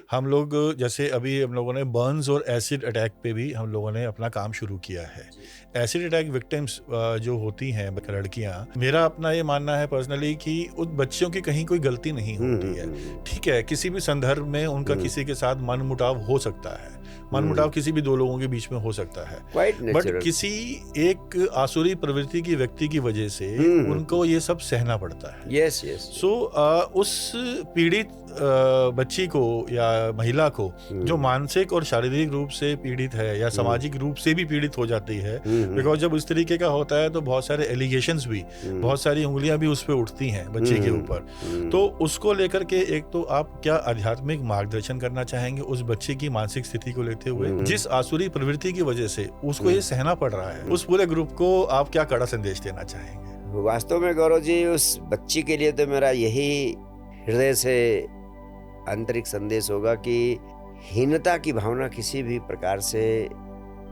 हम लोग जैसे अभी हम लोगों ने बर्न्स और एसिड अटैक पे भी हम लोगों ने अपना काम शुरू किया है। जी। एसिड अटैक विक्टिम्स जो होती हैं लड़कियाँ, मेरा अपना ये मानना है पर्सनली कि उन बच्चियों की कहीं कोई गलती नहीं हुँ, होती हुँ, है। हुँ, हुँ। ठीक है, किसी भी संदर्भ में उनका हुँ, किसी के साथ मनमुटाव हो सकता है। मनमुटाव हुँ। किसी भी 2 लोगों के बीच में हो सकता है। Quite but natural. किसी एक आसुरी प्रवृत्ति की व्यक्ति की वजह से हुँ, हुँ, हुँ। उनको ये सब सहना पड़ता है। Yes, yes, yes. सो उस पीड़ित बच्ची को या महिला को जो हुँ, मानसिक और शारीरिक रूप से पीड़ित है या हुँ, सामाजिक रूप से भी पीड़ित हो जाती है, हुँ, हुँ, बिकॉज़ जब इस तरीके का होता है तो बहुत सारे एलिगेशंस भी, हुँ, बहुत सारी उँगलियाँ भी उस पे उठती हैं हुँ, बच्ची के हुँ, ऊपर। हुँ, तो उसको लेकर के एक तो आप क्या आध्यात्मिक मार्गदर्शन करना चाहेंगे उस बच्चे की मानसिक स्थिति को लेते हुए? हुँ, जिस आसुरी प्रवृत्ति की वजह से उसको हुँ, ये सहना पड़ रहा है, हुँ। उस पूरे ग्रुप को आप क्या कड़ा संदेश देना चाहेंगे? वास्तव में गौरव जी, उस बच्ची के लिए तो मेरा यही हृदय से आंतरिक संदेश होगा कि हीनता की भावना किसी भी प्रकार से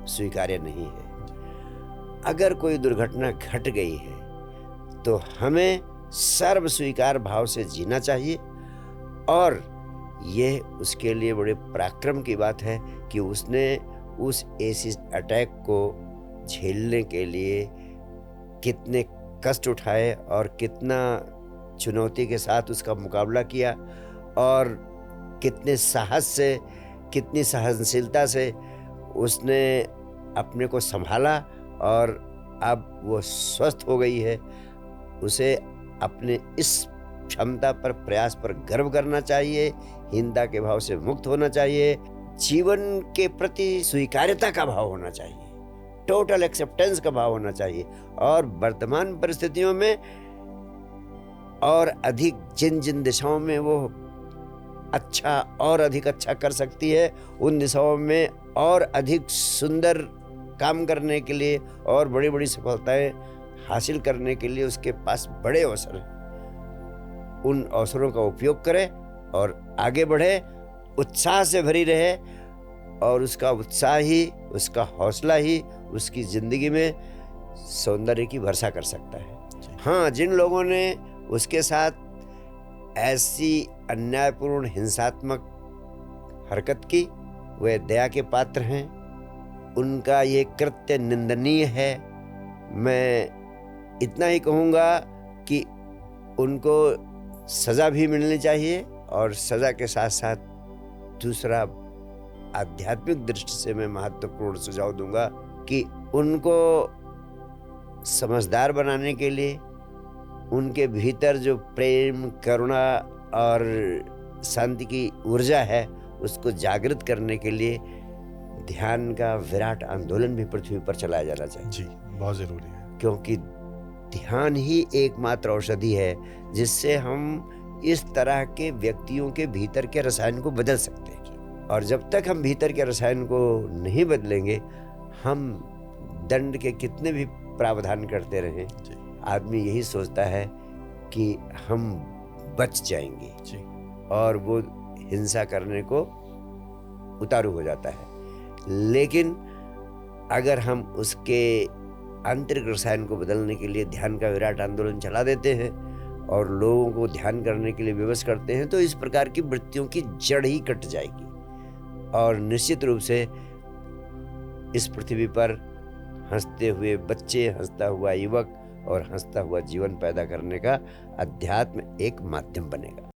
स्वीकार्य नहीं है। अगर कोई दुर्घटना घट गई है तो हमें सर्व स्वीकार भाव से जीना चाहिए, और यह उसके लिए बड़े पराक्रम की बात है कि उसने उस एसिड अटैक को झेलने के लिए कितने कष्ट उठाए और कितना चुनौती के साथ उसका मुकाबला किया, और कितने साहस से, कितनी सहनशीलता से उसने अपने को संभाला, और अब वो स्वस्थ हो गई है। उसे अपने इस क्षमता पर, प्रयास पर गर्व करना चाहिए, हीनता के भाव से मुक्त होना चाहिए, जीवन के प्रति स्वीकार्यता का भाव होना चाहिए, टोटल एक्सेप्टेंस का भाव होना चाहिए। और वर्तमान परिस्थितियों में और अधिक जिन जिन दिशाओं में वो अच्छा और अधिक अच्छा कर सकती है, उन दिशाओं में और अधिक सुंदर काम करने के लिए और बड़ी बड़ी सफलताएं हासिल करने के लिए उसके पास बड़े अवसर हैं। उन अवसरों का उपयोग करे और आगे बढ़े, उत्साह से भरी रहे, और उसका उत्साह ही, उसका हौसला ही उसकी ज़िंदगी में सौंदर्य की वर्षा कर सकता है। हाँ, जिन लोगों ने उसके साथ ऐसी अन्यायपूर्ण हिंसात्मक हरकत की, वे दया के पात्र हैं। उनका ये कृत्य निंदनीय है। मैं इतना ही कहूँगा कि उनको सज़ा भी मिलनी चाहिए, और सज़ा के साथ साथ दूसरा आध्यात्मिक दृष्टि से मैं महत्वपूर्ण सुझाव दूंगा कि उनको समझदार बनाने के लिए, उनके भीतर जो प्रेम, करुणा और शांति की ऊर्जा है, उसको जागृत करने के लिए ध्यान का विराट आंदोलन भी पृथ्वी पर चलाया जाना चाहिए। जी, बहुत ज़रूरी है। क्योंकि ध्यान ही एकमात्र औषधि है जिससे हम इस तरह के व्यक्तियों के भीतर के रसायन को बदल सकते हैं। और जब तक हम भीतर के रसायन को नहीं बदलेंगे, हम दंड के कितने भी प्रावधान करते रहें, जी, आदमी यही सोचता है कि हम बच जाएंगे, जी, और वो हिंसा करने को उतारू हो जाता है। लेकिन अगर हम उसके आंतरिक रसायन को बदलने के लिए ध्यान का विराट आंदोलन चला देते हैं और लोगों को ध्यान करने के लिए विवश करते हैं, तो इस प्रकार की वृत्तियों की जड़ ही कट जाएगी, और निश्चित रूप से इस पृथ्वी पर हंसते हुए बच्चे, हंसता हुआ युवक और हंसता हुआ जीवन पैदा करने का अध्यात्म एक माध्यम बनेगा।